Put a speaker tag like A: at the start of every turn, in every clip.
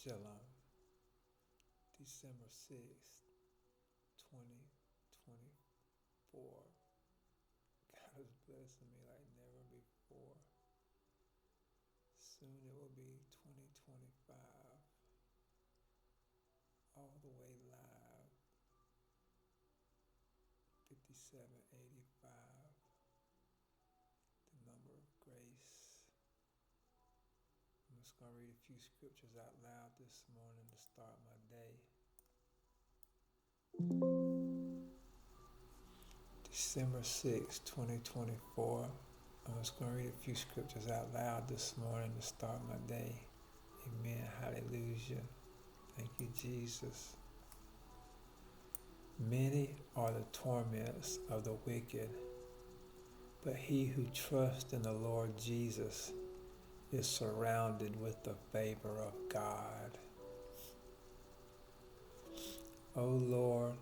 A: Shalom, December 6th, 2024. God is blessing me like never before. Soon it will be 2025, all the way live, 5785, the number of grace. I'm just going to read a few scriptures out loud this morning to start my day. December 6, 2024. I'm just going to read a few scriptures out loud this morning to start my day. Amen. Hallelujah. Thank you, Jesus. Many are the torments of the wicked, but he who trusts in the Lord Jesus is surrounded with the favor of God. O Lord,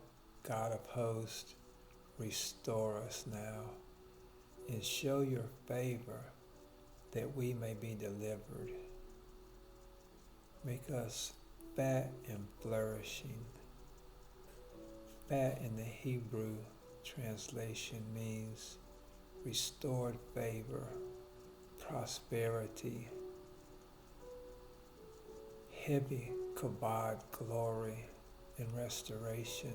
A: God of hosts, restore us now and show your favor that we may be delivered. Make us fat and flourishing. Fat in the Hebrew translation means restored favor, prosperity, heavy kabod glory and restoration.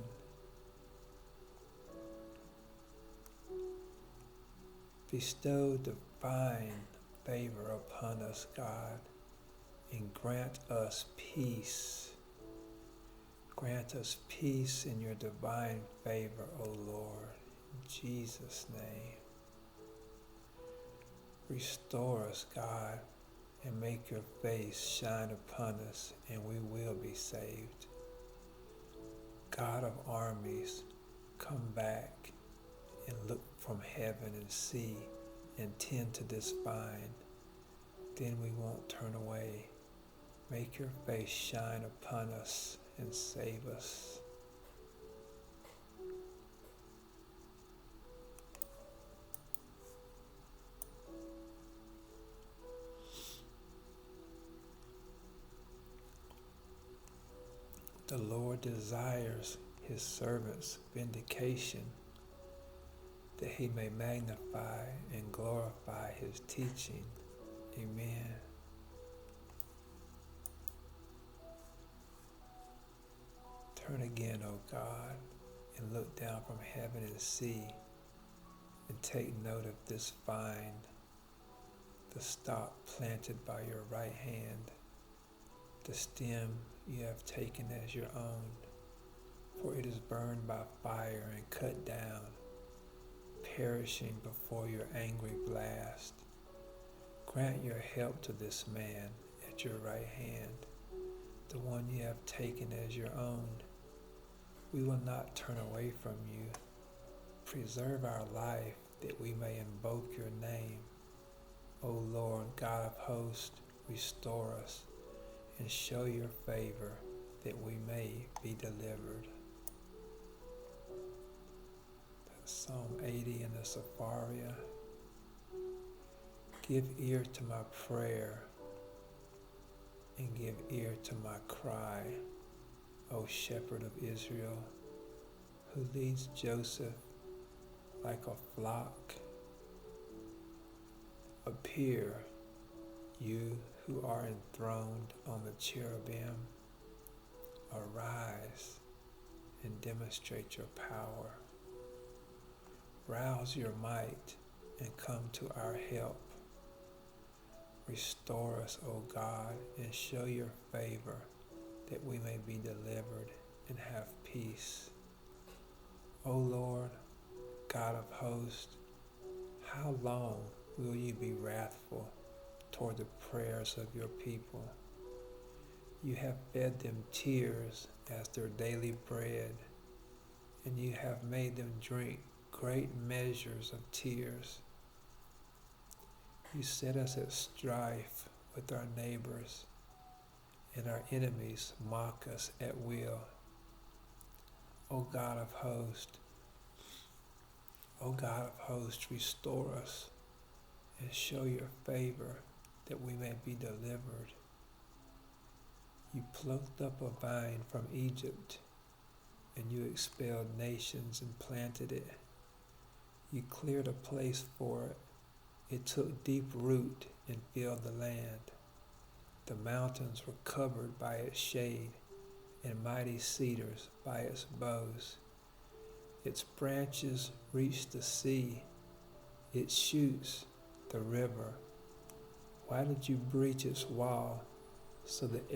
A: Bestow divine favor upon us, God, and grant us peace. Grant us peace in your divine favor, O Lord, in Jesus' name. Restore us, God, and make your face shine upon us, and we will be saved. God of armies, come back and look from heaven and see and tend to this vine. Then we won't turn away. Make your face shine upon us and save us. The Lord desires his servants' vindication, that he may magnify and glorify his teaching. Amen. Turn again, O God, and look down from heaven and see, and take note of this vine, the stock planted by your right hand, the stem you have taken as your own, for it is burned by fire and cut down, perishing before your angry blast. Grant your help to this man at your right hand, the one you have taken as your own. We will not turn away from you. Preserve our life that we may invoke your name. O Lord, God of hosts, restore us and show your favor that we may be delivered. That's Psalm 80 in the Sepharia. Give ear to my prayer and give ear to my cry, O Shepherd of Israel, who leads Joseph like a flock. Appear, you who are enthroned on the cherubim. Arise and demonstrate your power. Rouse your might and come to our help. Restore us, O God, and show your favor, that we may be delivered and have peace. O Lord, God of hosts, how long will you be wrathful toward the prayers of your people? You have fed them tears as their daily bread, and you have made them drink great measures of tears. You set us at strife with our neighbors, and our enemies mock us at will. O God of hosts, restore us and show your favor that we may be delivered. You plucked up a vine from Egypt, and you expelled nations and planted it. You cleared a place for it. It took deep root and filled the land. The mountains were covered by its shade, and mighty cedars by its boughs. Its branches reached the sea, its shoots the river. Why did you breach its wall so that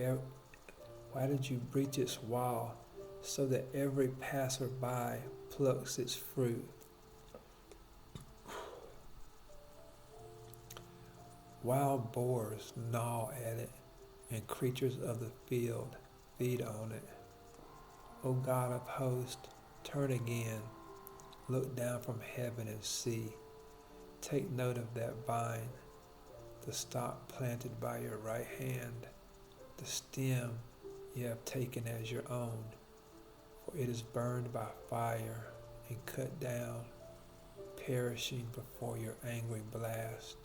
A: every passerby plucks its fruit? Wild boars gnaw at it, and creatures of the field feed on it. O God of hosts, turn again, look down from heaven and see. Take note of that vine, the stock planted by your right hand, the stem you have taken as your own, for it is burned by fire and cut down, perishing before your angry blast.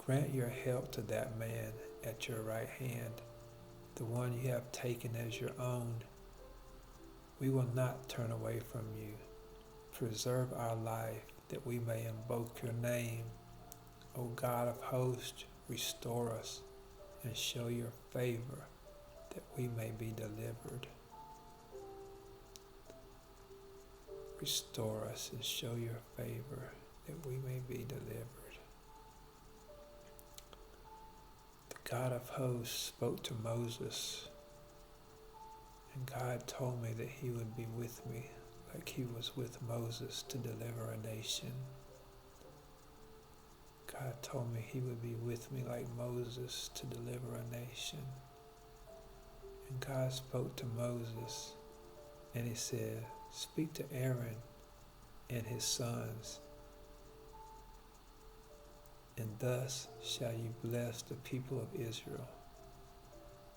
A: Grant your help to that man at your right hand, the one you have taken as your own. We will not turn away from you. Preserve our life that we may invoke your name. O God of hosts, restore us and show your favor that we may be delivered. Restore us and show your favor that we may be delivered. The God of hosts spoke to Moses, and God told me that he would be with me like he was with Moses to deliver a nation. God told me he would be with me like Moses to deliver a nation. And God spoke to Moses, and he said, speak to Aaron and his sons, and thus shall you bless the people of Israel.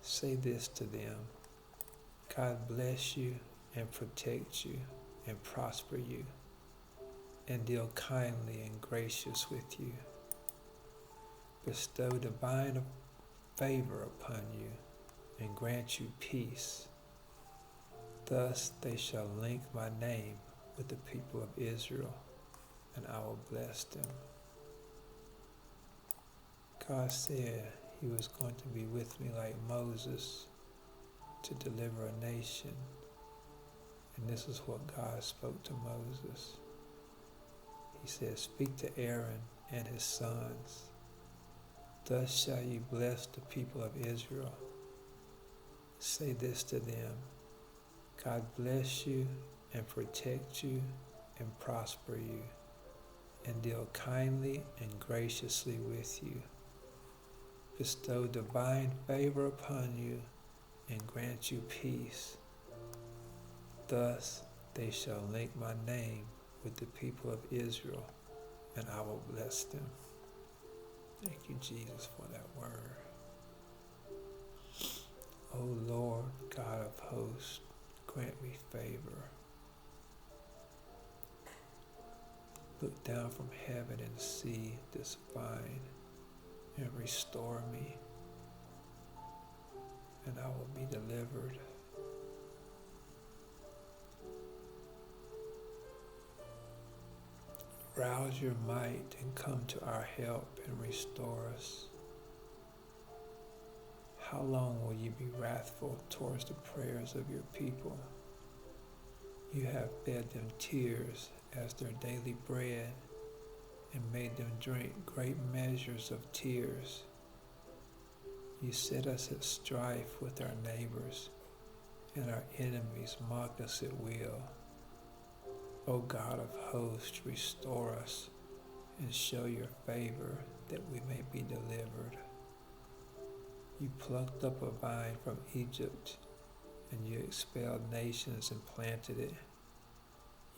A: Say this to them, God bless you and protect you and prosper you, and deal kindly and gracious with you. Bestow divine favor upon you, and grant you peace. Thus they shall link my name with the people of Israel, and I will bless them. God said he was going to be with me like Moses to deliver a nation. And this is what God spoke to Moses. He said, speak to Aaron and his sons. Thus shall you bless the people of Israel. Say this to them, God bless you and protect you and prosper you, and deal kindly and graciously with you. Bestow divine favor upon you and grant you peace. Thus they shall link my name with the people of Israel, and I will bless them. Thank you, Jesus, for that word. O Lord, God of hosts, grant me favor. Look down from heaven and see this vine, and restore me, and I will be delivered. Rouse your might and come to our help and restore us. How long will you be wrathful towards the prayers of your people? You have fed them tears as their daily bread, and made them drink great measures of tears. You set us at strife with our neighbors, and our enemies mock us at will. O God of hosts, restore us and show your favor that we may be delivered. You plucked up a vine from Egypt, and you expelled nations and planted it.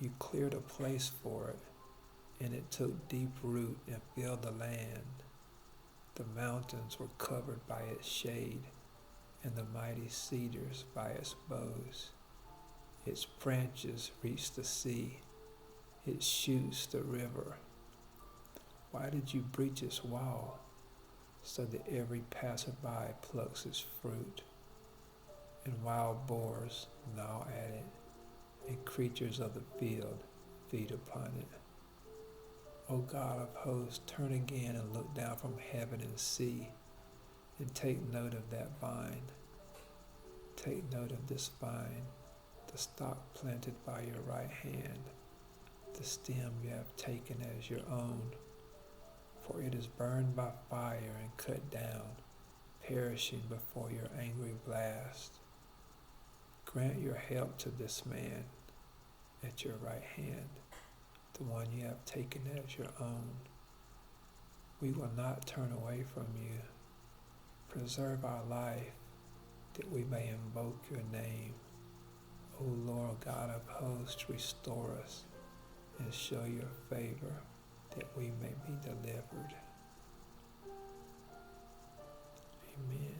A: You cleared a place for it, and it took deep root and filled the land. The mountains were covered by its shade, and the mighty cedars by its boughs. Its branches reached the sea, its shoots the river. Why did you breach its wall, so that every passerby plucks its fruit? and wild boars gnaw at it, and creatures of the field feed upon it. O God of hosts, turn again and look down from heaven and see, and take note of that vine. Take note of this vine, the stock planted by your right hand, the stem you have taken as your own, for it is burned by fire and cut down, perishing before your angry blast. Grant your help to this man at your right hand, the one you have taken as your own. We will not turn away from you. Preserve our life, that we may invoke your name. O Lord God of hosts, restore us and show your favor, that we may be delivered. Amen.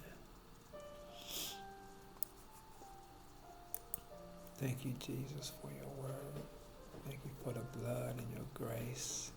A: Thank you, Jesus, for your word. Thank you for the blood and your grace.